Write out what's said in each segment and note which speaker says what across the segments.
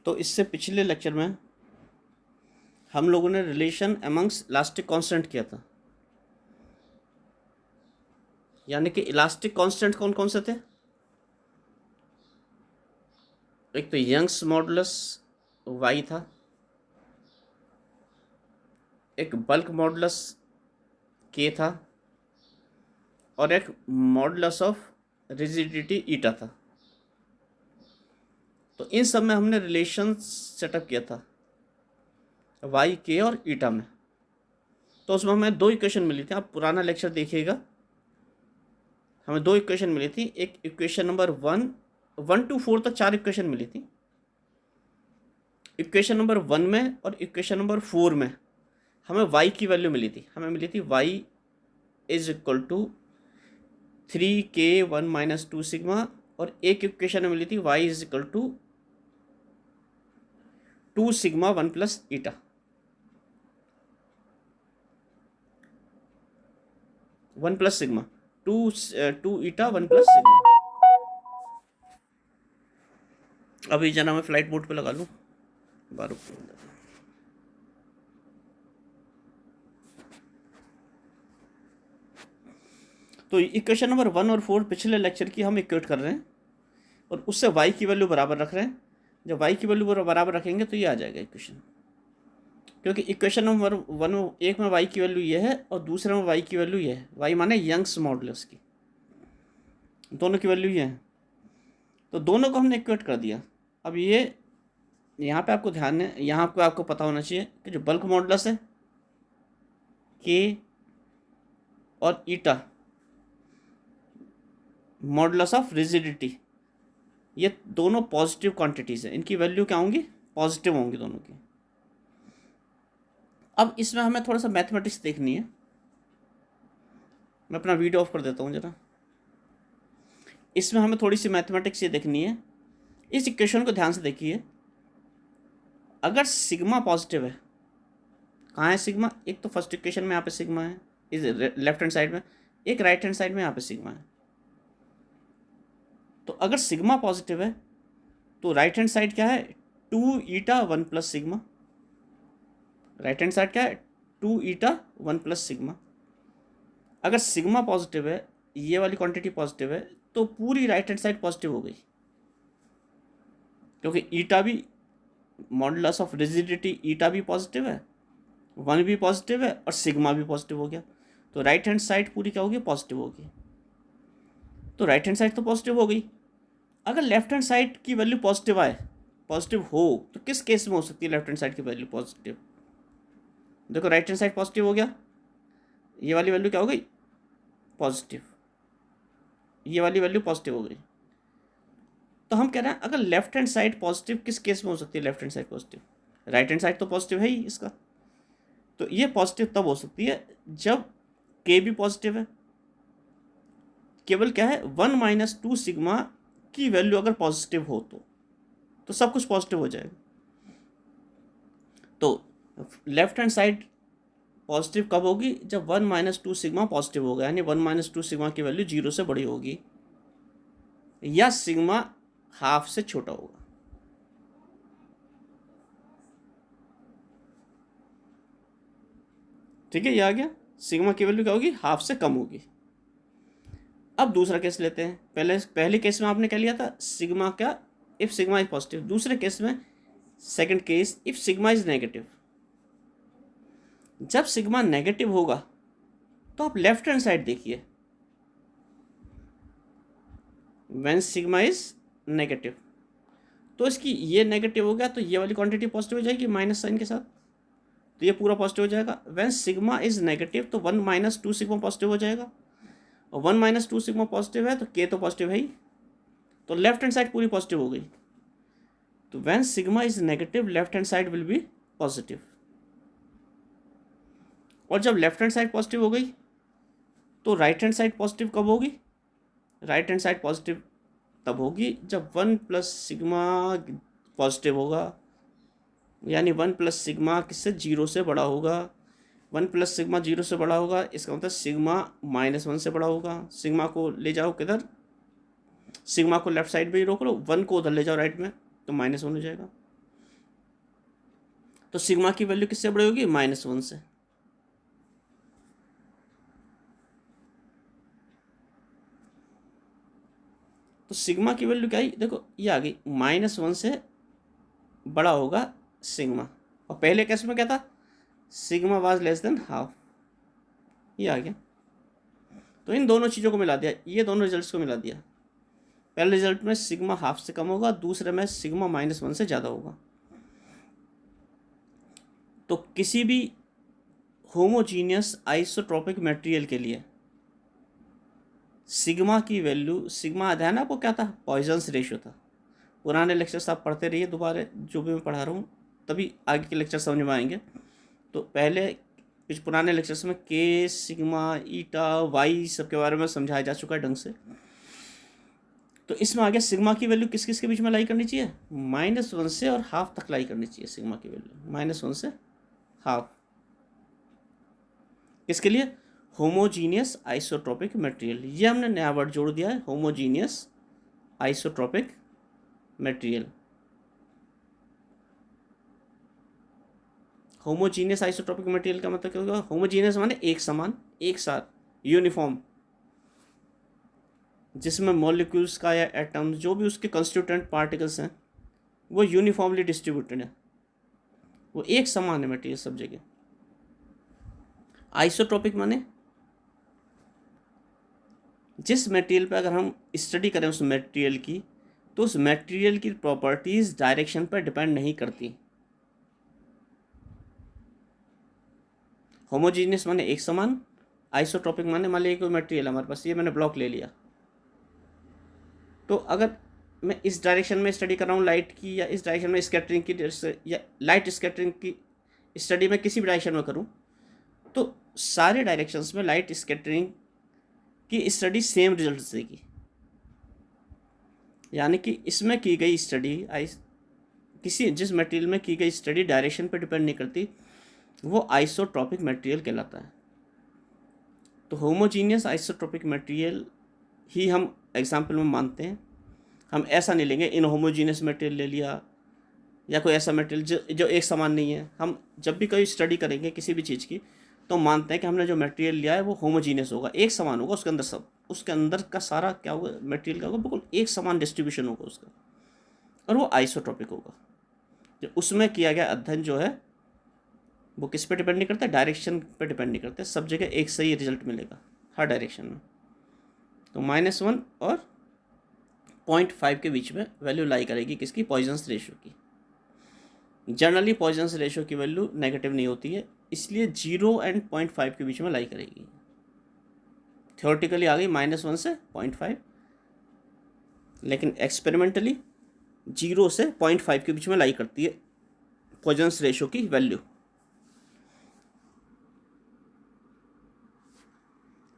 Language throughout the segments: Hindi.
Speaker 1: तो इससे पिछले लेक्चर में हम लोगों ने रिलेशन अमंग्स इलास्टिक कांस्टेंट किया था, यानी कि इलास्टिक कांस्टेंट कौन कौन से थे। एक तो यंग्स मॉडुलस वाई था, एक बल्क मॉडुलस के था, और एक मॉडुलस ऑफ रिजिडिटी ईटा था। तो इन सब में हमने रिलेशन सेटअप किया था वाई के और ईटा में। तो उसमें हमें दो इक्वेशन मिली थी, आप पुराना लेक्चर देखिएगा। हमें दो इक्वेशन मिली थी, एक इक्वेशन नंबर 1 to 4 तक 4 इक्वेशन मिली थी। इक्वेशन नंबर 1 में और इक्वेशन नंबर 4 में हमें y की वैल्यू मिली थी। हमें मिली थी y is equal to 3k1 - 2 sigma, और एक इक्वेशन में मिली थी y is equal to 2 sigma 1 plus eta. One plus sigma, two eta 1 plus sigma. अभी जना मैं फ्लाइट मोड पे लगा लूँ 12। तो इक्वेशन नंबर 1 और 4 पिछले लेक्चर की हम इक्वेट कर रहे हैं और उससे y की वैल्यू बराबर रख रहे हैं। जब y की वैल्यू बराबर रखेंगे तो ये आ जाएगा इक्वेशन, क्योंकि इक्वेशन नंबर 1 में एक में y की वैल्यू ये है और दूसरे में y की वैल्यू ये है। y माने यंग्स मॉडुलस की, दोनों की वैल्यू ये है। तो दोनों को हमने इक्वेट कर दिया। अब ये यहाँ पे आपको ध्यान है, यहाँ पे आपको पता होना चाहिए कि जो बल्क मॉडुलस है के और ईटा मॉडुलस ऑफ रिजिडिटी, ये दोनों पॉजिटिव क्वांटिटीज़ हैं। इनकी वैल्यू क्या होंगी? पॉजिटिव होंगी दोनों की। अब इसमें हमें थोड़ा सा मैथमेटिक्स देखनी है। मैं अपना वीडियो ऑफ कर देता हूँ ज़रा। इसमें हमें थोड़ी सी मैथमेटिक्स ये देखनी है। इस इक्वेशन को ध्यान से देखिए। अगर सिग्मा पॉजिटिव है, कहाँ है सिग्मा? एक तो फर्स्ट इक्वेशन में यहाँ पे सिग्मा है, इस लेफ्ट हैंड साइड में, एक राइट हैंड साइड में यहाँ पे सिग्मा है। तो अगर सिग्मा पॉजिटिव है तो राइट हैंड साइड क्या है? 2 ईटा 1 plus sigma. Right hand side क्या है? 2 ईटा 1 प्लस सिग्मा। अगर सिग्मा पॉजिटिव है, ये वाली क्वांटिटी पॉजिटिव है, तो पूरी राइट हैंड साइड पॉजिटिव हो गई, क्योंकि ईटा भी मॉडुलस ऑफ रिजिडिटी ईटा भी पॉजिटिव है, 1 भी पॉजिटिव है और सिग्मा भी पॉजिटिव हो गया। तो राइट हैंड साइड पूरी क्या होगी? पॉजिटिव होगी। तो राइट हैंड साइड तो पॉजिटिव हो गई। अगर लेफ्ट हैंड साइड की वैल्यू पॉजिटिव आए, पॉजिटिव हो, तो किस केस में हो सकती है लेफ्ट हैंड साइड की वैल्यू पॉजिटिव? देखो राइट हैंड साइड पॉजिटिव हो गया, ये वाली वैल्यू क्या हो गई? पॉजिटिव। ये वाली वैल्यू पॉजिटिव हो गई। तो हम कह रहे हैं अगर लेफ्ट हैंड साइड पॉजिटिव, किस केस में हो सकती है left hand side positive? Right hand side तो पॉजिटिव है ही इसका। तो ये पॉजिटिव तब हो सकती है जब के भी पॉजिटिव है। केवल क्या है? 1 - 2 सिग्मा की वैल्यू अगर पॉजिटिव हो तो सब कुछ पॉजिटिव हो जाएगा। तो लेफ्ट हैंड साइड पॉजिटिव कब होगी? जब 1 - 2 सिग्मा पॉजिटिव होगा, यानी 1 - 2 सिग्मा की वैल्यू 0 से बड़ी होगी या सिग्मा हाफ से छोटा होगा। ठीक है, ये आ गया। सिग्मा की वैल्यू क्या होगी? हाफ से कम होगी। अब दूसरा केस लेते हैं। पहले केस में आपने क्या लिया था? सिग्मा क्या? If sigma is positive. दूसरे केस में, second case, if sigma is negative. जब सिग्मा नेगेटिव होगा तो आप लेफ्ट हैंड साइड देखिए। व्हेन सिग्मा इज नेगेटिव, तो इसकी ये नेगेटिव हो गया तो ये वाली क्वांटिटी पॉजिटिव हो जाएगी माइनस साइन के साथ, तो ये पूरा पॉजिटिव हो जाएगा। व्हेन सिग्मा इज नेगेटिव तो 1 - 2 सिग्मा पॉजिटिव हो जाएगा, और 1 - 2 सिग्मा पॉजिटिव है तो के तो पॉजिटिव है ही, तो लेफ्ट हैंड साइड पूरी पॉजिटिव हो गई। तो when sigma is negative left hand side will be positive. और जब लेफ्ट हैंड साइड पॉजिटिव हो गई तो राइट हैंड साइड पॉजिटिव कब होगी? राइट हैंड साइड पॉजिटिव तब होगी जब 1 प्लस सिग्मा पॉजिटिव होगा, यानी 1 प्लस सिग्मा किससे? 0 से बड़ा होगा। 1 प्लस सिग्मा 0 से बड़ा होगा, इसका मतलब सिग्मा -1 से बड़ा होगा। सिग्मा को ले जाओ किधर? सिग्मा को लेफ्ट साइड में ही रोक लो, 1 को उधर ले जाओ राइट में, तो -1 हो जाएगा। तो सिग्मा की वैल्यू किससे बड़ी होगी? -1 से। तो सिग्मा की वैल्यू क्या आई? देखो ये आ गई, -1 से बड़ा होगा सिग्मा। और पहले केस में क्या था? Sigma was less than half. ये आ गया। तो इन दोनों चीज़ों को मिला दिया, ये दोनों रिजल्ट्स को मिला दिया। पहले रिजल्ट में सिग्मा हाफ से कम होगा, दूसरे में सिग्मा -1 से ज़्यादा होगा। तो किसी भी होमोजीनियस आइसोट्रोपिक मटेरियल के लिए सिग्मा की वैल्यू, सिग्मा ध्यान है आपको क्या था? पॉइजन्स रेशियो था। पुराने लेक्चर्स आप पढ़ते रहिए दोबारा, जो भी मैं पढ़ा रहा हूँ, तभी आगे के लेक्चर समझ में आएंगे। तो पहले कुछ पुराने लेक्चर्स में के, सिग्मा, ईटा, वाई सब के बारे में समझाया जा चुका है ढंग से। तो इसमें आ गया सिग्मा की वैल्यू किस किस के बीच में लाई करनी चाहिए? -1 से और हाफ तक लाई करनी चाहिए सिग्मा की वैल्यू, -1 से हाफ। किसके लिए? Homogeneous isotropic material. ये हमने नया वर्ड जोड़ दिया है, homogeneous isotropic material. Homogeneous isotropic material का मतलब क्या होगा? होमोजीनियस माने एक समान, एक साथ, यूनिफॉर्म, जिसमें मॉलिक्यूल्स का या एटम्स जो भी उसके कंस्टिट्यूएंट पार्टिकल्स हैं वो यूनिफॉर्मली डिस्ट्रीब्यूटेड है, वो एक समान है मटेरियल सब जगह। आइसोट्रोपिक माने जिस मटेरियल पर अगर हम स्टडी करें उस मटेरियल की, तो उस मटेरियल की प्रॉपर्टीज डायरेक्शन पर डिपेंड नहीं करती। होमोजीनियस माने एक समान, आइसोट्रोपिक माने मान लीजिए कोई मटेरियल हमारे पास, ये मैंने ब्लॉक ले लिया, तो अगर मैं इस डायरेक्शन में स्टडी कर रहा हूँ लाइट की, या इस डायरेक्शन में स्कैटरिंग की, या लाइट स्कैटरिंग की स्टडी में किसी भी डायरेक्शन में करूँ, तो सारे डायरेक्शंस में लाइट स्कैटरिंग की स्टडी सेम रिजल्ट देगी। यानी कि इसमें की गई स्टडी किसी जिस मटेरियल में की गई स्टडी डायरेक्शन पर डिपेंड नहीं करती, वो आइसोट्रोपिक मटेरियल कहलाता है। तो होमोजीनियस आइसोट्रोपिक मटेरियल ही हम एग्जाम्पल में मानते हैं। हम ऐसा नहीं लेंगे इनहोमोजीनियस मटेरियल ले लिया, या कोई ऐसा मटेरियल जो एक समान नहीं है। हम जब भी कोई स्टडी करेंगे किसी भी चीज़ की, तो मानते हैं कि हमने जो मटेरियल लिया है वो होमोजीनियस होगा, एक समान होगा, उसके अंदर सब, उसके अंदर का सारा क्या होगा, मटेरियल का होगा, बिल्कुल एक समान डिस्ट्रीब्यूशन होगा उसका, और वो आइसोट्रोपिक होगा। तो उसमें किया गया अध्ययन जो है वो किस पे डिपेंड नहीं करता, डायरेक्शन पे डिपेंड नहीं करते, सब जगह एक सही रिजल्ट मिलेगा हर डायरेक्शन में। तो -1 और 0.5 के बीच में वैल्यू लाई करेगी किसकी? पॉइजन्स रेशियो की। जनरली पॉइजन्स रेशियो की वैल्यू नेगेटिव नहीं होती है, इसलिए 0 एंड 0.5 के बीच में लाई करेगी। थ्योरेटिकली आ गई -1 से 0.5, लेकिन एक्सपेरिमेंटली 0 से 0.5 के बीच में लाई करती है पॉइजन्स रेशियो की वैल्यू।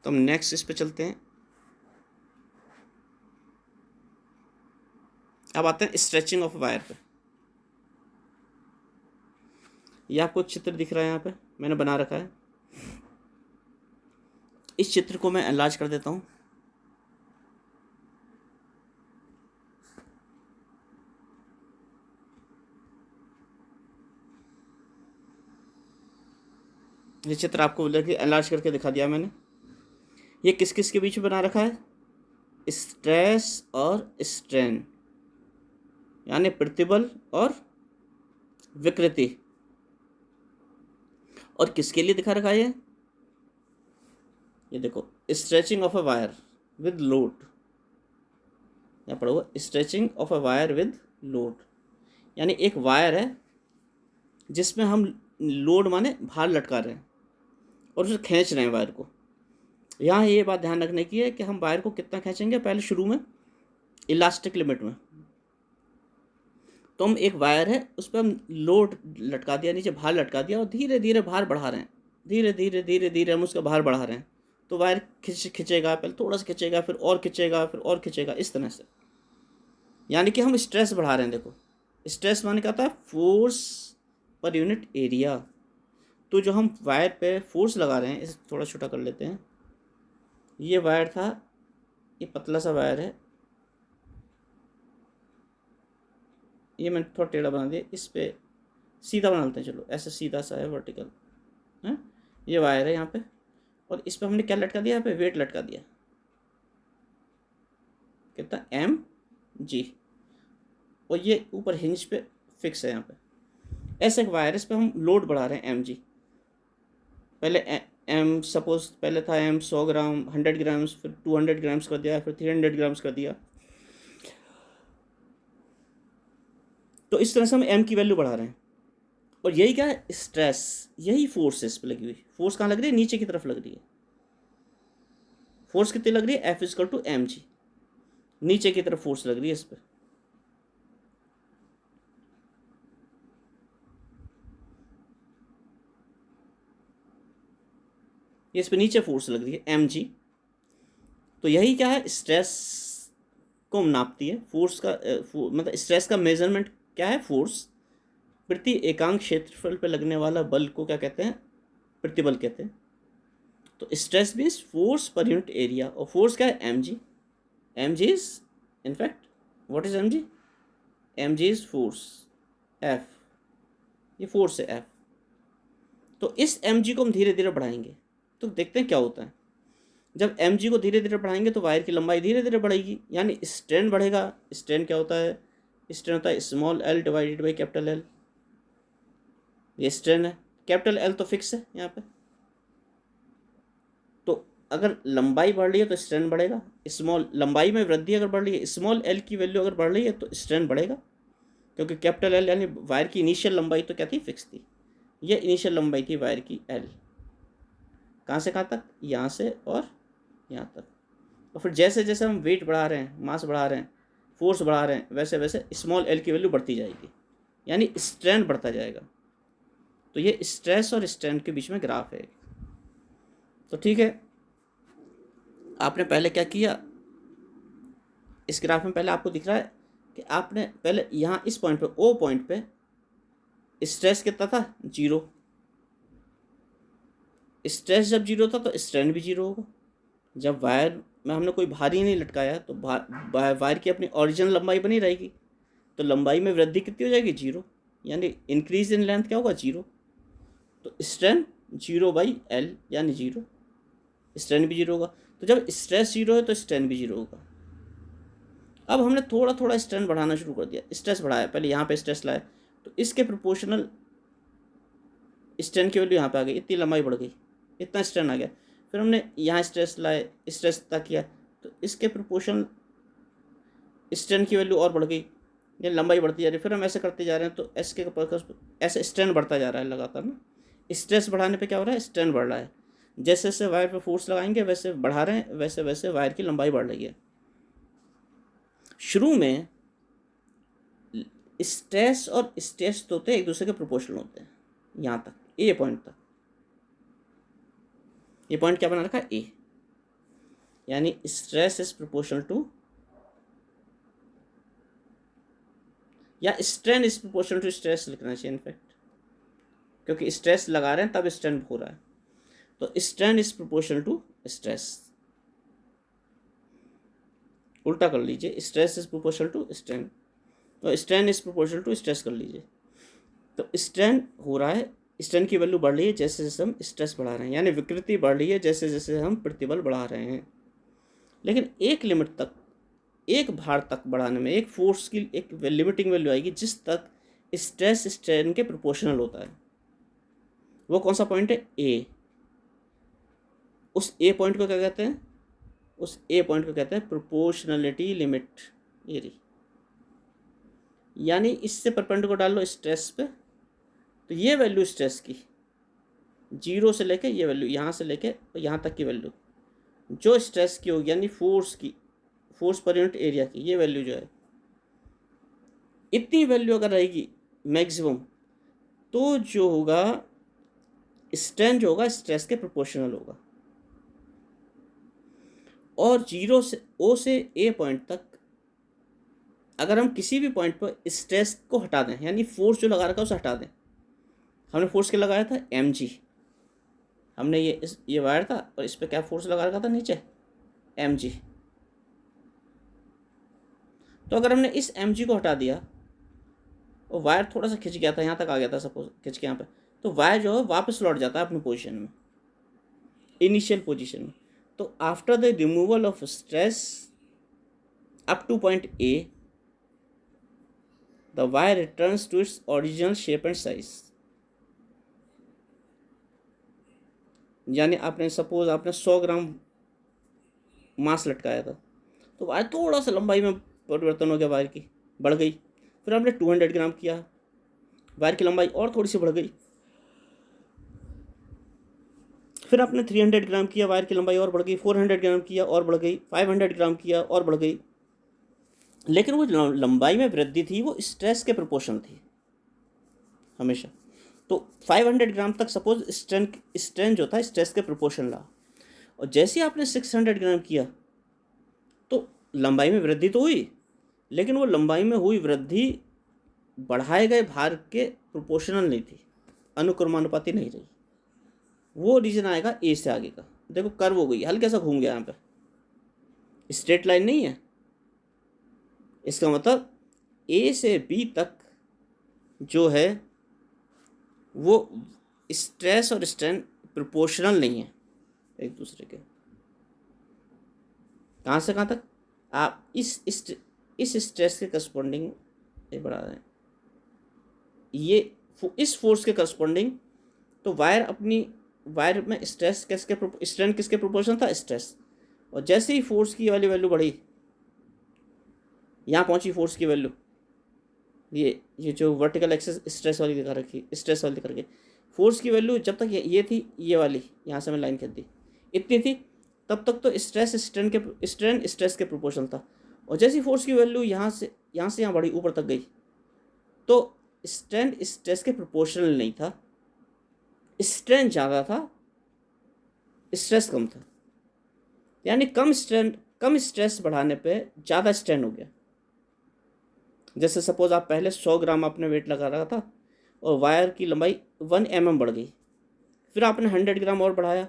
Speaker 1: तो हम नेक्स्ट इस पे चलते हैं। अब आते हैं स्ट्रेचिंग ऑफ वायर पे। ये आपको चित्र दिख रहा है, यहाँ पे मैंने बना रखा है। इस चित्र को मैं एनलार्ज कर देता हूँ। ये चित्र आपको एनलार्ज करके दिखा दिया मैंने। ये किस किस के बीच में बना रखा है? स्ट्रेस और स्ट्रेन, यानी प्रतिबल और विकृति। और किसके लिए दिखा रखा है? ये देखो, stretching of a wire with load, यहाँ पढ़ो, stretching of a wire with load, यानी एक वायर है जिसमें हम लोड माने भार लटका रहे हैं और उसे खींच रहे हैं वायर को। यहाँ ये बात ध्यान रखने की है कि हम वायर को कितना खींचेंगे। पहले शुरू में इलास्टिक लिमिट में, तो हम एक वायर है उस पर हम लोड लटका दिया, नीचे भार लटका दिया, और धीरे धीरे भार बढ़ा रहे हैं, धीरे धीरे धीरे धीरे हम उसका भार बढ़ा रहे हैं। तो वायर खिंचेगा, पहले थोड़ा सा खिंचेगा, फिर और खिंचेगा, फिर और खिंचेगा, इस तरह से। यानी कि हम स्ट्रेस बढ़ा रहे हैं। देखो, स्ट्रेस माने क्या होता है? Force per unit area. तो जो हम वायर पे फोर्स लगा रहे हैं, इसे थोड़ा छोटा कर लेते हैं। ये वायर था, ये पतला सा वायर है, ये मैंने थोड़ा टेढ़ा बना दिया, इस पे सीधा बना लेते हैं, चलो ऐसे सीधा सा है वर्टिकल है, ये वायर है यहाँ पे, और इस पे हमने क्या लटका दिया, यहाँ पे वेट लटका दिया, कितना mg, और ये ऊपर हिंज पे फिक्स है यहाँ पे। ऐसे एक वायर, इस पे हम लोड बढ़ा रहे हैं mg, पहले एम सपोज पहले था एम 100 ग्राम 100 ग्राम्स, फिर 200 ग्राम्स कर दिया, फिर 300 ग्राम्स कर दिया। तो इस तरह से हम एम की वैल्यू बढ़ा रहे हैं, और यही क्या है, स्ट्रेस, यही फोर्स है इस पर लगी हुई। फोर्स कहाँ लग रही है, नीचे की तरफ लग रही है। फोर्स कितनी लग रही है, F=mg, नीचे की तरफ फोर्स लग रही है इस पर। ये इस पर नीचे फोर्स लग रही है mg, तो यही क्या है, स्ट्रेस को नापती है। फोर्स का मतलब स्ट्रेस का मेजरमेंट क्या है, फोर्स प्रति एकांक क्षेत्रफल पर लगने वाला बल को क्या कहते हैं, प्रतिबल कहते हैं। तो stress means force per unit area, और फोर्स क्या है, mg। mg is in fact what is mg, mg is force, f, ये फोर्स है f। तो इस mg को हम धीरे धीरे बढ़ाएंगे, तो देखते हैं क्या होता है। जब mg को धीरे धीरे बढ़ाएंगे तो वायर की लंबाई धीरे धीरे बढ़ेगी, यानी स्ट्रेन बढ़ेगा। स्ट्रेन क्या होता है, स्ट्रेन होता है small l divided by capital L, ये स्ट्रेन है। कैपिटल L तो फिक्स है यहाँ पे, तो अगर लंबाई बढ़ रही है तो स्ट्रेन बढ़ेगा। स्मॉल लंबाई में वृद्धि अगर बढ़ रही है, स्मॉल l की वैल्यू अगर बढ़ रही है तो स्ट्रेन बढ़ेगा, क्योंकि कैपिटल L यानी वायर की इनिशियल लंबाई तो क्या थी, फिक्स थी। ये इनिशियल लंबाई थी वायर की L, कहाँ से कहाँ तक, यहाँ से और यहाँ तक। और फिर जैसे जैसे हम वेट बढ़ा रहे हैं, मास बढ़ा रहे हैं, फोर्स बढ़ा रहे हैं, वैसे वैसे स्मॉल l की वैल्यू बढ़ती जाएगी, यानी स्ट्रेन बढ़ता जाएगा। तो ये स्ट्रेस और स्ट्रेन के बीच में ग्राफ है। तो ठीक है, आपने पहले क्या किया, इस ग्राफ में पहले आपको दिख रहा है कि आपने पहले यहाँ इस पॉइंट पे, ओ पॉइंट पे स्ट्रेस कितना था, 0। स्ट्रेस जब 0 था तो स्ट्रेन भी 0 होगा। जब वायर में हमने कोई भारी नहीं लटकाया तो वायर की अपनी ओरिजिनल लंबाई बनी रहेगी, तो लंबाई में वृद्धि कितनी हो जाएगी, 0, यानी इंक्रीज इन लेंथ क्या होगा, 0। तो स्ट्रेन 0/L यानी 0, स्ट्रेन भी 0 होगा। तो जब स्ट्रेस 0 है तो स्ट्रेन भी 0 होगा। अब हमने थोड़ा थोड़ा स्ट्रेन बढ़ाना शुरू कर दिया, स्ट्रेस बढ़ाया, पहले यहाँ पे स्ट्रेस लाया, तो इसके प्रोपोर्शनल स्ट्रेन की वैल्यू यहाँ पे आ गई, इतनी लंबाई बढ़ गई, इतना स्ट्रेन आ गया। फिर हमने यहाँ स्ट्रेस लाए, स्ट्रेस तक किया, तो इसके प्रोपोर्शनल स्ट्रेन की वैल्यू और बढ़ गई, ये लंबाई बढ़ती जा रही है। फिर हम ऐसे करते जा रहे हैं, तो एस के ऐसे स्ट्रेन बढ़ता जा रहा है लगातार ना। स्ट्रेस बढ़ाने पे क्या हो रहा है, स्ट्रेन बढ़ रहा है। जैसे जैसे वायर पे फोर्स लगाएंगे वैसे बढ़ा रहे हैं, वैसे वैसे वायर की लंबाई बढ़ रही है। शुरू में स्ट्रेस और स्ट्रेस तो होते हैं एक दूसरे के प्रोपोर्शनल होते हैं, यहाँ तक, ए पॉइंट तक। ये पॉइंट क्या बना रखा है, ए, यानी स्ट्रेस इज प्रोपोर्शनल टू, या strain is proportional to stress लिखना चाहिए इनफैक्ट, क्योंकि स्ट्रेस लगा रहे हैं तब स्ट्रेन हो रहा है। तो strain is proportional to stress, उल्टा कर लीजिए, stress is proportional to strain, तो strain is proportional to stress कर लीजिए। तो स्ट्रेन हो रहा है, स्ट्रेन की वैल्यू बढ़ रही है जैसे जैसे हम स्ट्रेस बढ़ा रहे हैं, यानी विकृति बढ़ रही है जैसे जैसे हम प्रतिबल बढ़ा रहे हैं। लेकिन एक लिमिट तक, एक भार तक बढ़ाने में एक फोर्स की एक लिमिटिंग वैल्यू आएगी जिस तक स्ट्रेस स्ट्रेन के प्रोपोर्शनल होता है। वो कौन सा पॉइंट है, ए। उस ए पॉइंट को क्या कहते हैं, उस ए पॉइंट को कहते हैं प्रोपोर्शनलिटी लिमिट एरी, यानी इससे परपेंडिकुलर डाल लो स्ट्रेस पे, तो ये वैल्यू स्ट्रेस की 0 से लेके ये वैल्यू, यहाँ से लेके यहाँ तक की वैल्यू जो स्ट्रेस की होगी, यानी फोर्स की, फोर्स पर यूनिट एरिया की ये वैल्यू जो है, इतनी वैल्यू अगर रहेगी मैक्सिमम, तो जो होगा स्ट्रेन जो होगा स्ट्रेस के प्रोपोर्शनल होगा। और 0 से ओ से ए पॉइंट तक अगर हम किसी भी पॉइंट पर स्ट्रेस को हटा दें, यानी फोर्स जो लगा रखा है उसे हटा दें, हमने फोर्स क्या लगाया था, mg, हमने ये वायर था और इस पर क्या फोर्स लगा रखा था नीचे, mg। तो अगर हमने इस mg को हटा दिया और वायर थोड़ा सा खिंच गया था, यहाँ तक आ गया था सपोज, खिंच के यहाँ पे, तो वायर जो है वापस लौट जाता है अपनी पोजीशन में, इनिशियल पोजीशन में। तो after the removal of stress up to point A the wire returns to its original shape and size. यानी आपने सपोज आपने 100 ग्राम मांस लटकाया था, तो वायर थोड़ा सा लंबाई में परिवर्तन हो गया, वायर की बढ़ गई। फिर आपने 200 ग्राम किया, वायर की लंबाई और थोड़ी सी बढ़ गई। फिर आपने 300 ग्राम किया, वायर की लंबाई और बढ़ गई। 400 ग्राम किया और बढ़ गई। 500 ग्राम किया और बढ़ गई। लेकिन वो लंबाई में वृद्धि थी वो स्ट्रेस के प्रोपोर्शन थी हमेशा। तो 500 ग्राम तक सपोज स्ट्रेन जो था स्ट्रेस के प्रोपोर्शन रहा, और जैसे ही आपने 600 ग्राम किया तो लंबाई में वृद्धि तो हुई, लेकिन वो लंबाई में हुई वृद्धि बढ़ाए गए भार के प्रोपोर्शनल नहीं थी, अनुक्रमानुपाती नहीं रही। वो रीजन आएगा ए से आगे का। देखो कर्व हो गई, हल्का सा घूम गया, यहाँ पे स्ट्रेट लाइन नहीं है। इसका मतलब ए से बी तक जो है वो स्ट्रेस और स्ट्रेन प्रोपोर्शनल नहीं है एक दूसरे के। कहाँ से कहाँ तक? आप इस स्ट्रेस के करस्पॉन्डिंग ये बढ़ा रहे हैं, ये इस फोर्स के करस्पॉन्डिंग। तो वायर में स्ट्रेस स्ट्रेन किसके प्रोपोर्शन था? स्ट्रेस। और जैसे ही फोर्स की वाली वैल्यू बढ़ी, यहाँ पहुंची फोर्स की वैल्यू, ये जो वर्टिकल एक्सेस स्ट्रेस वाली दिखा रखी, स्ट्रेस वाली दिखा रखी, फोर्स की वैल्यू जब तक ये थी, ये वाली यहाँ से मैं लाइन खींच दी, इतनी थी, तब तक तो स्ट्रेन स्ट्रेस के प्रोपोर्शन था। और जैसी फोर्स की वैल्यू यहाँ से यहाँ बढ़ी, ऊपर तक गई, तो स्ट्रेन स्ट्रेस के प्रोपोर्शनल नहीं था। स्ट्रेन ज़्यादा था, स्ट्रेस कम था। यानी कम स्ट्रेस बढ़ाने पे ज़्यादा स्ट्रेन हो गया। जैसे सपोज आप पहले 100 ग्राम आपने वेट लगा रहा था और वायर की लंबाई 1 mm बढ़ गई। फिर आपने 100 ग्राम और बढ़ाया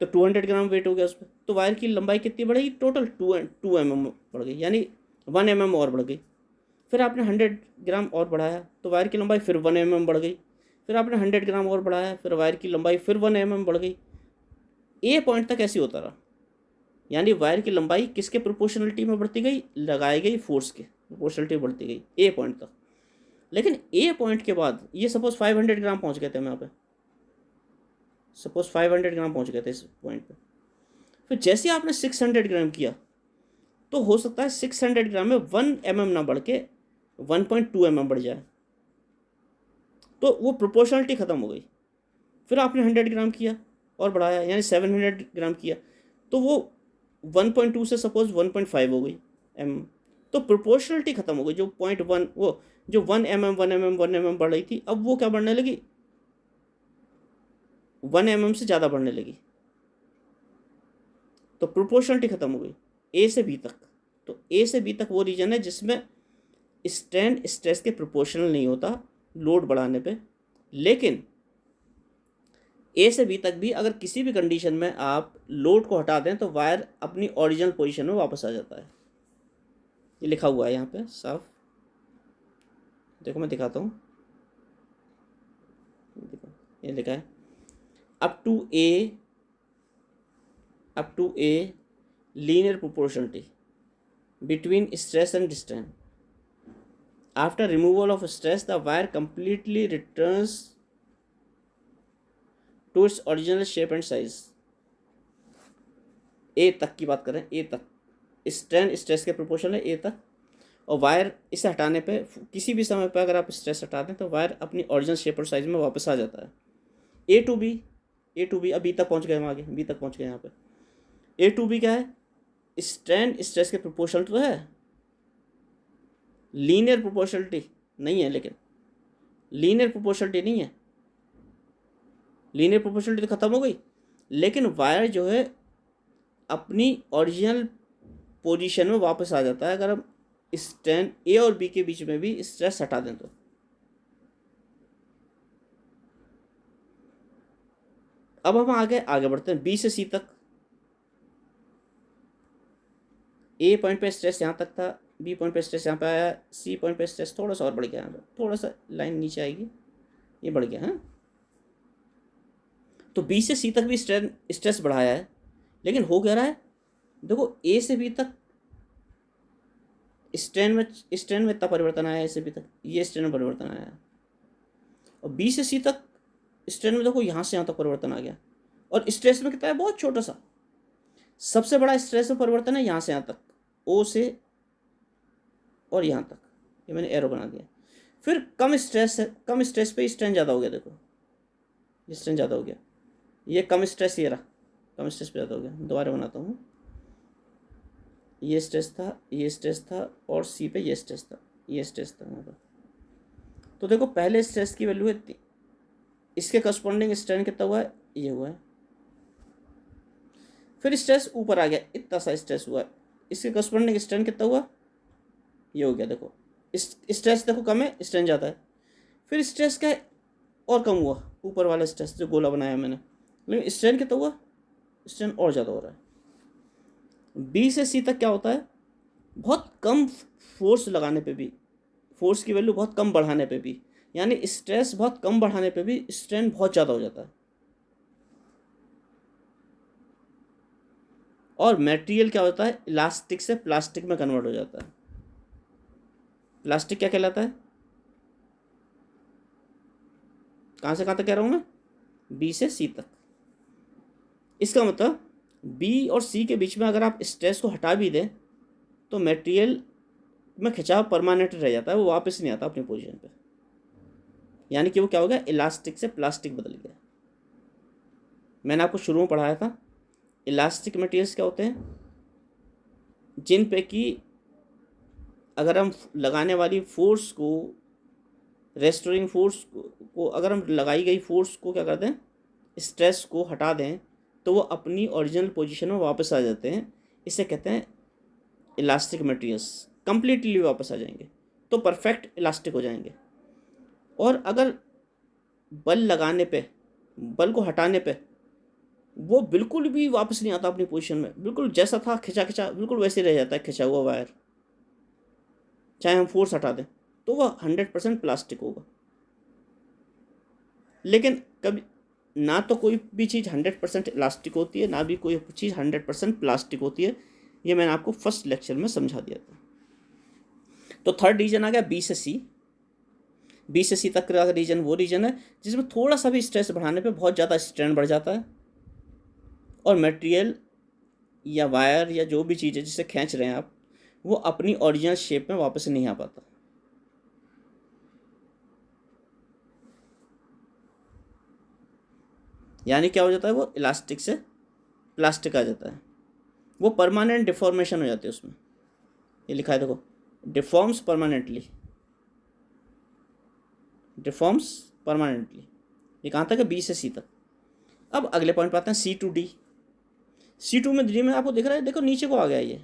Speaker 1: तो 200 ग्राम वेट हो गया उस पर, तो वायर की लंबाई कितनी बढ़ेगी? टोटल 2 mm बढ़ गई, यानी 1 mm और बढ़ गई। फिर आपने 100 ग्राम और बढ़ाया तो वायर की लंबाई फिर 1 mm बढ़ गई। फिर आपने 100 ग्राम और बढ़ाया, फिर वायर की लंबाई फिर 1 mm बढ़ गई। ए पॉइंट तक ऐसी होता रहा। यानी वायर की लंबाई किसके प्रोपोर्शनलिटी में बढ़ती गई? लगाई गई फोर्स के प्रोपोर्शनलिटी बढ़ती गई ए पॉइंट तक। लेकिन ए पॉइंट के बाद ये सपोज 500 ग्राम पहुंच गए थे हम यहाँ पे, सपोज 500 ग्राम पहुंच गए थे इस पॉइंट पे। फिर जैसे आपने 600 ग्राम किया तो हो सकता है 600 ग्राम में 1 mm ना बढ़ के 1.2 mm बढ़ जाए, तो वो प्रोपोर्शनलिटी ख़त्म हो गई। फिर आपने 100 ग्राम किया और बढ़ाया, यानी 700 ग्राम किया, तो वो 1.2 से सपोज 1.5 हो गई mm, तो प्रोपोर्शनलिटी ख़त्म हो गई। जो 0.1 वो जो 1 mm बढ़ रही थी, अब वो क्या बढ़ने लगी? 1 mm से ज़्यादा बढ़ने लगी, तो प्रोपोर्शनलिटी ख़त्म हो गई ए से बी तक। तो ए से बी तक वो रीजन है जिसमें स्ट्रेन स्ट्रेस के प्रोपोर्शनल नहीं होता लोड बढ़ाने पे। लेकिन ए से बी तक भी अगर किसी भी कंडीशन में आप लोड को हटा दें तो वायर अपनी ओरिजिनल पोजीशन में वापस आ जाता है। ये लिखा हुआ है यहाँ पे साफ, देखो मैं दिखाता हूँ। ये लिखा है up to a linear proportionality between stress and strain. After removal of stress the wire completely returns to its original shape and size. A तक की बात करें, ए तक स्ट्रेन स्ट्रेस के प्रोपोर्शन है ए तक, और वायर इसे हटाने पे किसी भी समय पर अगर आप स्ट्रेस हटा दें तो वायर अपनी ओरिजिनल शेप और साइज में वापस आ जाता है। ए टू बी अब बी तक पहुंच गए हम, आगे बी तक पहुंच गए। यहाँ पे ए टू बी क्या है? स्ट्रेन स्ट्रेस के प्रोपोर्शनल तो है, लीनियर प्रोपोर्शनलिटी नहीं है। लेकिन लीनियर प्रोपोर्शनलिटी नहीं है, लीनियर प्रोपोर्शनलिटी तो खत्म हो गई, लेकिन वायर जो है अपनी ओरिजिनल पोजीशन में वापस आ जाता है अगर हम स्ट्रेन ए और बी के बीच में भी स्ट्रेस हटा दें तो। अब हम आगे बढ़ते हैं बी से सी तक। ए पॉइंट पे स्ट्रेस यहाँ तक था, बी पॉइंट पे स्ट्रेस यहाँ पे आया, सी पॉइंट पे स्ट्रेस थोड़ा सा और बढ़ गया, यहाँ पे थोड़ा सा लाइन नीचे आएगी, ये बढ़ गया है। तो बी से सी तक भी स्ट्रेस बढ़ाया है, लेकिन हो क्या रहा है, देखो ए से बी तक स्ट्रेन में इतना परिवर्तन आया, ए से बी तक ये स्ट्रेन में परिवर्तन आया, और बी से सी तक स्ट्रेन में देखो यहाँ से यहाँ तक परिवर्तन आ गया, और स्ट्रेस में कितना है, बहुत छोटा सा। सबसे बड़ा स्ट्रेस में परिवर्तन है यहाँ से यहाँ तक, ओ से और यहाँ तक, ये मैंने एरो बना दिया। फिर कम स्ट्रेस है, कम स्ट्रेस पे स्ट्रेन ज़्यादा हो गया, देखो ये स्ट्रेन ज़्यादा हो गया, ये कम स्ट्रेस ये रहा, कम स्ट्रेस पे ज़्यादा हो गया। दोबारा बनाता हूँ, ये स्ट्रेस था, ये स्ट्रेस था, और सी पे ये स्ट्रेस था, ये स्ट्रेस था यहाँ पर। तो देखो पहले स्ट्रेस की वैल्यू है, इसके करस्पॉन्डिंग स्ट्रेन कितना हुआ है, ये हुआ है। फिर स्ट्रेस ऊपर आ गया, इतना सा स्ट्रेस हुआ है, इसके करस्पॉन्डिंग स्ट्रेन कितना हुआ, ये हो गया। देखो इस स्ट्रेस देखो कम है, स्ट्रेन ज़्यादा है। फिर स्ट्रेस का और कम हुआ, ऊपर वाला स्ट्रेस जो गोला बनाया मैंने, लेकिन स्ट्रेन कितना हुआ, स्ट्रेन और ज़्यादा हो रहा है। बी से सी तक क्या होता है, बहुत कम फोर्स लगाने पे भी, फोर्स की वैल्यू बहुत कम बढ़ाने पे भी, यानी स्ट्रेस बहुत कम बढ़ाने पे भी स्ट्रेन बहुत ज़्यादा हो जाता है। और मटेरियल क्या होता है, इलास्टिक से प्लास्टिक में कन्वर्ट हो जाता है। प्लास्टिक क्या कहलाता है, कहाँ से कहाँ तक कह रहा हूँ मैं, बी से सी तक। इसका मतलब बी और सी के बीच में अगर आप स्ट्रेस को हटा भी दें तो मटेरियल में खिंचाव परमानेंट रह जाता है, वो वापस नहीं आता अपनी पोजीशन पे, यानी कि वो क्या हो गया, इलास्टिक से प्लास्टिक बदल गया। मैंने आपको शुरू में पढ़ाया था इलास्टिक मटेरियल्स क्या होते हैं, जिन पे कि अगर हम लगाने वाली फोर्स को, रेस्टोरिंग फोर्स को अगर हम लगाई गई फोर्स को क्या कर दें, स्ट्रेस को हटा दें, तो वो अपनी ओरिजिनल पोजीशन में वापस आ जाते हैं। इसे कहते हैं इलास्टिक मटेरियल्स, कंप्लीटली वापस आ जाएंगे, तो परफेक्ट इलास्टिक हो जाएंगे। और अगर बल लगाने पे, बल को हटाने पे वो बिल्कुल भी वापस नहीं आता अपनी पोजीशन में, बिल्कुल जैसा था खिंचा खिंचा बिल्कुल वैसे रह जाता है, खिंचा हुआ वायर, चाहे हम फोर्स हटा दें, तो वह 100% प्लास्टिक होगा। लेकिन कभी ना तो कोई भी चीज़ 100% इलास्टिक होती है, ना भी कोई चीज़ 100% प्लास्टिक होती है, ये मैंने आपको फर्स्ट लेक्चर में समझा दिया था। तो थर्ड रीजन आ गया बी से सी। बी से सी तक का रीजन वो रीजन है जिसमें थोड़ा सा भी स्ट्रेस बढ़ाने पे बहुत ज़्यादा स्ट्रेन बढ़ जाता है, और मटेरियल या वायर या जो भी चीज़ है जिसे खींच रहे हैं आप, वो अपनी ओरिजिनल शेप में वापस नहीं आ पाता। यानी क्या हो जाता है, वो इलास्टिक से प्लास्टिक आ जाता है, वो परमानेंट डिफॉर्मेशन हो जाती है उसमें। ये लिखा है देखो, डिफॉर्म्स परमानेंटली, डिफॉर्म्स परमानेंटली। ये कहाँ तक है, बी से सी तक। अब अगले पॉइंट पे आते हैं सी टू डी। सी टू में डी में आपको दिख रहा है, देखो नीचे को आ गया ये।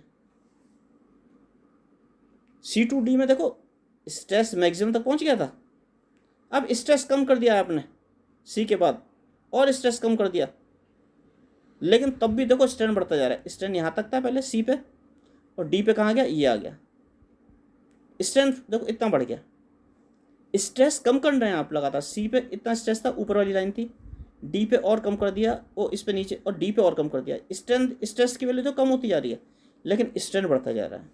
Speaker 1: सी टू डी में देखो स्ट्रेस मैक्सिमम तक पहुंच गया था, अब स्ट्रेस कम कर दिया है आपने सी के बाद, और स्ट्रेस कम कर दिया, लेकिन तब भी देखो स्ट्रेन बढ़ता जा रहा है। स्ट्रेन यहाँ तक था पहले सी पे, और डी पे कहाँ गया, ये आ गया। स्ट्रेन देखो इतना बढ़ गया, स्ट्रेस कम कर रहे हैं आप लगातार। सी पे इतना स्ट्रेस था, ऊपर वाली लाइन थी, डी पे और कम कर दिया, वो इस पे नीचे, और डी पे और कम कर दिया। स्ट्रेस की वैल्यू तो कम होती जा रही है, लेकिन स्ट्रेन बढ़ता जा रहा है।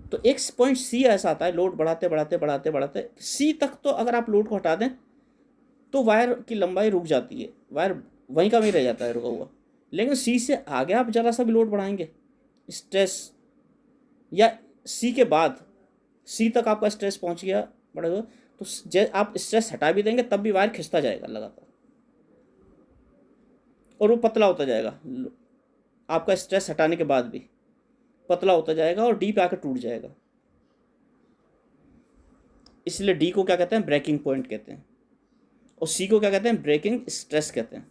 Speaker 1: तो एक पॉइंट सी ऐसा आता है, लोड बढ़ाते बढ़ाते बढ़ाते बढ़ाते सी तक, तो अगर आप लोड को हटा दें तो वायर की लंबाई रुक जाती है, वायर वहीं का वहीं रह जाता है रुका हुआ। लेकिन सी से आगे आप ज़रा सा भी लोड बढ़ाएंगे, स्ट्रेस, या सी के बाद सी तक आपका स्ट्रेस पहुंच गया बढ़ेगा, तो आप स्ट्रेस हटा भी देंगे तब भी वायर खिंचता जाएगा लगातार, और वो पतला होता जाएगा। आपका स्ट्रेस हटाने के बाद भी पतला होता जाएगा, और डी पे आकर टूट जाएगा। इसलिए डी को क्या कहते हैं, ब्रेकिंग पॉइंट कहते हैं, और सी को क्या कहते हैं, ब्रेकिंग स्ट्रेस कहते हैं।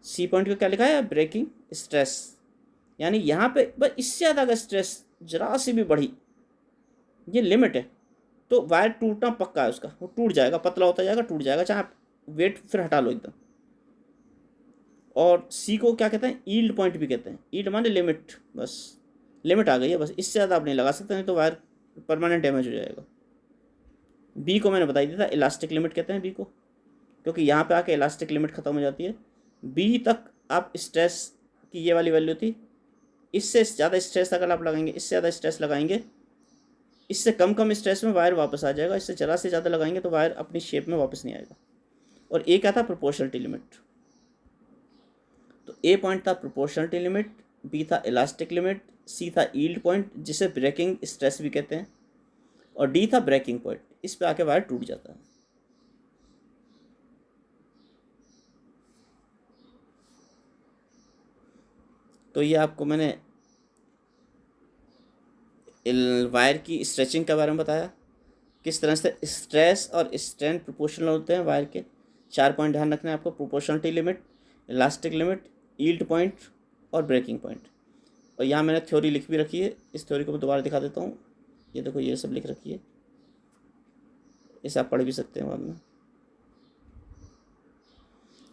Speaker 1: सी पॉइंट को क्या लिखा है, ब्रेकिंग स्ट्रेस। यानी यहाँ पे बस इससे ज़्यादा अगर स्ट्रेस जरा सी भी बढ़ी, ये लिमिट है, तो वायर टूटना पक्का है उसका, वो टूट जाएगा, पतला होता जाएगा, टूट जाएगा, चाहे आप वेट फिर हटा लो एकदम। और सी को क्या कहते हैं, ईल्ड पॉइंट भी कहते हैं। ईल्ड माने लिमिट, बस लिमिट आ गई है, बस इससे ज़्यादा आप नहीं लगा सकते, नहीं तो वायर परमानेंट डैमेज हो जाएगा। बी को मैंने बता दिया था, इलास्टिक लिमिट कहते हैं बी को, क्योंकि यहाँ पे आके इलास्टिक लिमिट ख़त्म हो जाती है। बी तक आप स्ट्रेस की ये वाली वैल्यू थी, इससे ज़्यादा स्ट्रेस अगर आप लगाएंगे, इससे ज़्यादा स्ट्रेस लगाएंगे, इससे कम स्ट्रेस में वायर वापस आ जाएगा, इससे ज़रा से ज़्यादा लगाएंगे तो वायर अपनी शेप में वापस नहीं आएगा। और ए क्या था, प्रोपोर्शनलिटी लिमिट। तो ए पॉइंट था प्रोपोर्शनलिटी लिमिट, बी था इलास्टिक लिमिट, सी था यील्ड पॉइंट जिसे ब्रेकिंग स्ट्रेस भी कहते हैं, और डी था ब्रेकिंग पॉइंट, इस पे आके वायर टूट जाता है। तो ये आपको मैंने वायर की स्ट्रेचिंग के बारे में बताया, किस तरह से स्ट्रेस और स्ट्रेन प्रोपोर्शनल होते हैं वायर के। 4 पॉइंट ध्यान रखना है आपको, proportionality limit, elastic limit, yield point और ब्रेकिंग पॉइंट। और यहाँ मैंने थ्योरी लिख भी रखी है, इस थ्योरी को मैं दोबारा दिखा देता हूँ। ये देखो, ये सब लिख रखी है, इसे आप पढ़ भी सकते हैं बाद में।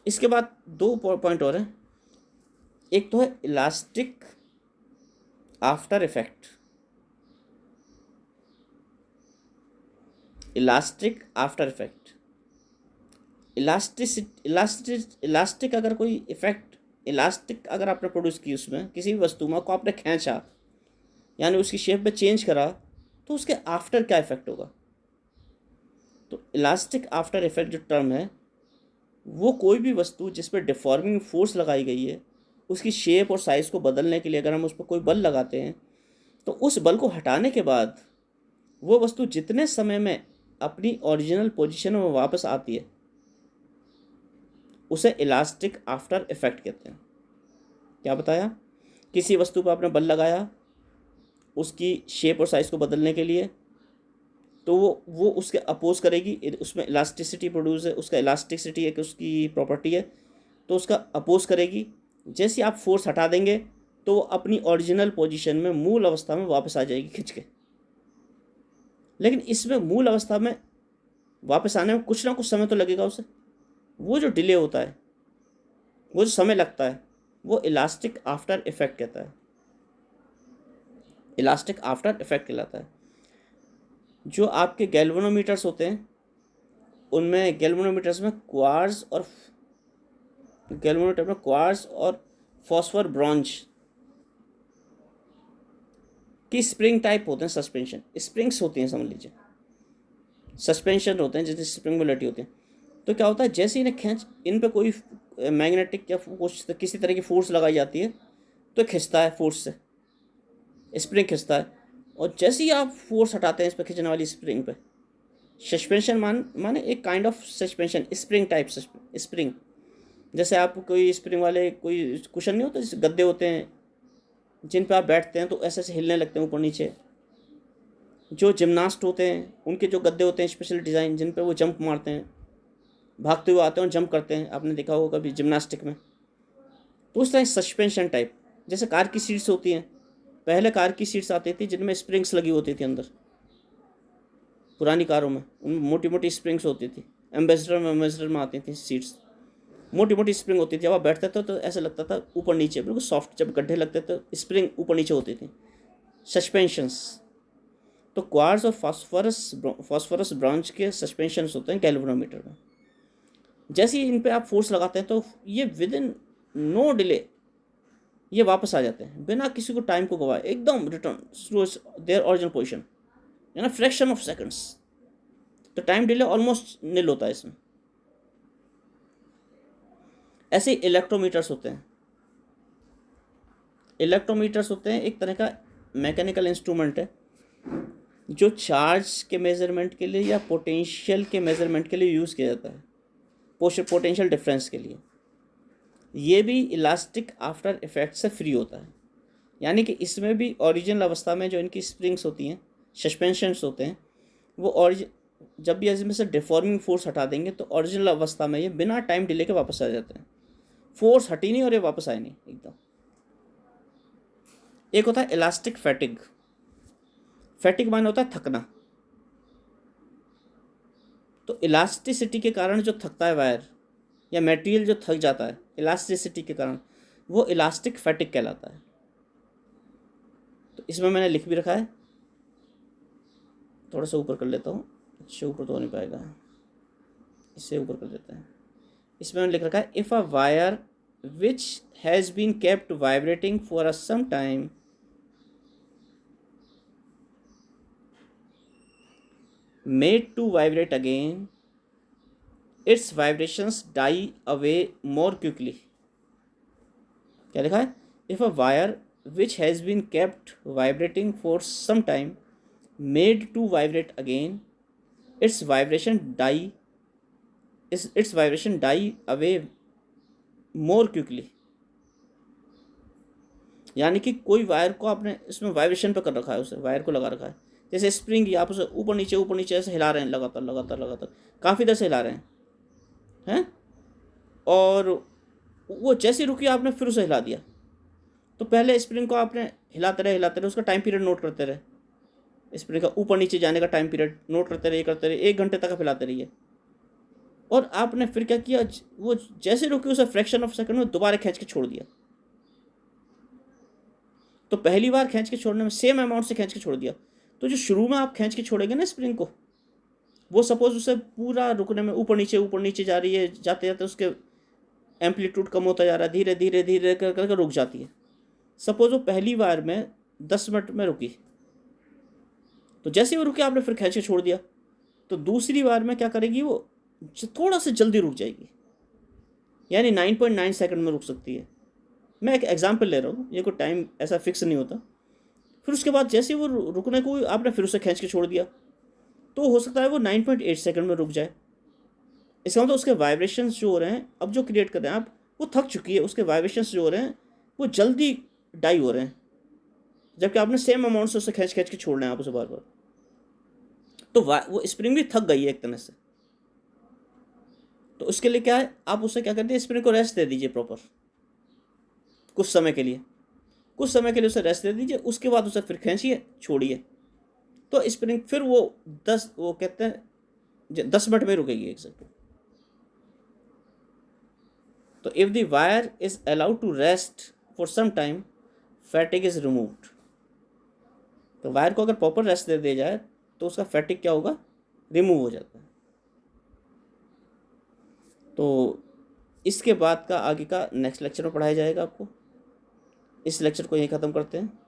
Speaker 1: इसके बाद 2 पॉइंट और हैं। एक तो है elastic after effect. Elastic after effect, elastic अगर कोई इफेक्ट, इलास्टिक अगर आपने प्रोड्यूस की उसमें किसी भी वस्तु में को आपने खींचा, यानी उसकी शेप में चेंज करा, तो उसके आफ्टर क्या इफेक्ट होगा। तो इलास्टिक आफ्टर इफेक्ट जो टर्म है, वो कोई भी वस्तु जिस पर डिफॉर्मिंग फोर्स लगाई गई है, उसकी शेप और साइज़ को बदलने के लिए अगर हम उस पर कोई बल लगाते हैं, तो उस बल को हटाने के बाद वो वस्तु जितने समय में अपनी ओरिजिनल पोजीशन में वापस आती है, उसे इलास्टिक आफ्टर इफेक्ट कहते हैं। क्या बताया, किसी वस्तु पर आपने बल लगाया उसकी शेप और साइज़ को बदलने के लिए, तो वो उसके अपोज करेगी, उसमें इलास्टिसिटी प्रोड्यूस है, उसका इलास्टिसिटी एक उसकी प्रॉपर्टी है, तो उसका अपोज करेगी। जैसे आप फोर्स हटा देंगे तो वो अपनी ओरिजिनल पोजीशन में, मूल अवस्था में वापस आ जाएगी खिंच के। लेकिन इसमें मूल अवस्था में वापस आने में कुछ ना कुछ समय तो लगेगा उसे। वो जो डिले होता है, वो जो समय लगता है, वो इलास्टिक आफ्टर इफेक्ट कहता है, इलास्टिक आफ्टर इफेक्ट कहलाता है। जो आपके गैल्वेनोमीटर्स होते हैं, उनमें गैल्वेनोमीटर्स में क्वार्ट्ज और फॉस्फर ब्रॉन्ज की स्प्रिंग टाइप होते हैं, सस्पेंशन स्प्रिंग्स होती हैं, समझ लीजिए सस्पेंशन होते हैं जैसे स्प्रिंग में लटी होती है। तो क्या होता है, जैसे इन्हें खींच, इन पे कोई मैग्नेटिक या कुछ किसी तरह की फोर्स लगाई जाती है, तो खिंचता है, फोर्स से स्प्रिंग खिंचता है। और जैसे ही आप फोर्स हटाते हैं इस पर खींचने वाली स्प्रिंग पे, सस्पेंशन माने एक kind of suspension, spring type spring. जैसे आप कोई स्प्रिंग वाले कोई कुशन नहीं होता, जैसे गद्दे होते हैं जिन पे आप बैठते हैं तो ऐसे ऐसे हिलने लगते हैं ऊपर नीचे। जो जिमनास्ट होते हैं उनके जो गद्दे होते हैं स्पेशल डिज़ाइन, जिन पे वो जंप मारते हैं, भागते हुए आते हैं और जंप करते हैं, आपने देखा होगा कभी जिमनास्टिक में। तो उस तरह सस्पेंशन टाइप, जैसे कार की सीट्स होती हैं, पहले कार की सीट्स आती थी जिनमें स्प्रिंग्स लगी होती थी अंदर, पुरानी कारों में उनमें मोटी मोटी स्प्रिंग्स होती थी। एम्बेसडर में आती थी सीट्स, मोटी मोटी स्प्रिंग होती थी। जब आप बैठते थे तो ऐसा लगता था ऊपर नीचे बिल्कुल सॉफ्ट, जब गड्ढे लगते थे तो स्प्रिंग ऊपर नीचे होती थी, सस्पेंशंस। तो क्वार्ट्ज और फॉस्फोरस ब्रॉन्ज के सस्पेंशंस होते हैं गैल्वेनोमीटर में। जैसे ही इन पे आप फोर्स लगाते हैं तो ये विद इन नो डिले ये वापस आ जाते हैं, बिना किसी को टाइम को गवाए, एकदम return to their original position, यानी फ्रैक्शन ऑफ सेकंड्स। तो टाइम डिले ऑलमोस्ट निल होता है इसमें। ऐसे ही इलेक्ट्रोमीटर्स होते हैं। इलेक्ट्रोमीटर्स होते हैं एक तरह का मैकेनिकल इंस्ट्रूमेंट है जो चार्ज के मेजरमेंट के लिए या पोटेंशियल के मेजरमेंट के लिए यूज़ किया जाता है, पोटेंशियल डिफरेंस के लिए। ये भी इलास्टिक आफ्टर इफेक्ट से फ्री होता है, यानी कि इसमें भी ओरिजिनल अवस्था में जो इनकी स्प्रिंग्स होती हैं, सस्पेंशंस होते हैं, वो जब भी इसमें से डिफॉर्मिंग फोर्स हटा देंगे तो ओरिजिनल अवस्था में ये बिना टाइम डिले के वापस आ जाते हैं। फोर्स हटी नहीं और ये वापस आए नहीं एकदम। एक होता है इलास्टिक फैटिग। फैटिग माने होता है थकना। तो इलास्टिसिटी के कारण जो थकता है वायर या मटेरियल जो थक जाता है इलास्टिसिटी के कारण, वो इलास्टिक फैटिग कहलाता है। तो इसमें मैंने लिख भी रखा है, थोड़ा सा ऊपर कर लेता हूँ, इससे ऊपर तो हो नहीं पाएगा, इससे ऊपर कर देते हैं। इसमें मैंने लिख रखा है if a wire which has been kept vibrating for a some time made to vibrate again, its vibrations die away more quickly. क्या लिखा है? If a wire which has been kept vibrating for some time made to vibrate again, its vibration die away more quickly. यानी कि कोई वायर को आपने इसमें वाइब्रेशन पे कर रखा है, उसे वायर को लगा रखा है, जैसे स्प्रिंग ही आप उसे ऊपर नीचे ऐसे हिला रहे हैं, लगातार लगातार लगातार काफ़ी देर से हिला रहे हैं, और वो जैसे रुकी आपने फिर उसे हिला दिया। तो पहले स्प्रिंग को आपने हिलाते रहे, उसका टाइम पीरियड नोट करते रहे, स्प्रिंग का ऊपर नीचे जाने का टाइम पीरियड नोट करते रहे 1 घंटे तक आप हिलाते रहिए। और आपने फिर क्या किया, वो जैसे रुकी उसे फ्रैक्शन ऑफ सेकंड में दोबारा खींच के छोड़ दिया। तो पहली बार खींच के छोड़ने में सेम अमाउंट से खींच के छोड़ दिया, तो जो शुरू में आप खींच के छोड़ेंगे ना स्प्रिंग को, वो सपोज उसे पूरा रुकने में ऊपर नीचे जा रही है, जाते जाते उसके एम्पलीट्यूड कम होता जा रहा है, धीरे धीरे धीरे कर कर रुक जाती है। सपोज वो पहली बार में 10 मिनट में रुकी, तो जैसे वो रुकी आपने फिर खींच के छोड़ दिया, तो दूसरी बार में क्या करेगी, वो थोड़ा सा जल्दी रुक जाएगी, यानी 9.9 सेकंड में रुक सकती है। मैं एक एग्जांपल ले रहा हूँ, ये कोई टाइम ऐसा फिक्स नहीं होता। फिर उसके बाद जैसे वो रुकने को आपने फिर उसे खींच के छोड़ दिया, तो हो सकता है वो 9.8 सेकंड में रुक जाए। इसका मतलब उसके वाइब्रेशंस जो हो रहे हैं, अब जो क्रिएट कर रहे हैं आप, वो थक चुकी है, उसके वाइब्रेशंस जो हो रहे हैं वो जल्दी डाई हो रहे हैं, जबकि आपने सेम अमाउंट से उसे खींच के छोड़ना है आप उसे बार बार। तो वो स्प्रिंग भी थक गई है एक तरह से। तो उसके लिए क्या है, आप उसे क्या करते हैं, स्प्रिंग को रेस्ट दे दीजिए प्रॉपर, कुछ समय के लिए उसे रेस्ट दे दीजिए। उसके बाद उसे फिर खींचिए, छोड़िए, तो स्प्रिंग फिर वो 10 मिनट में रुकेगी एग्जैक्टली। तो if the wire is allowed to rest for some time, fatigue is removed. तो वायर को अगर प्रॉपर रेस्ट दे दिया जाए तो उसका फैटिग क्या होगा, रिमूव हो जाता है। तो इसके बाद का आगे का नेक्स्ट लेक्चर में पढ़ाया जाएगा आपको। इस लेक्चर को यहीं ख़त्म करते हैं।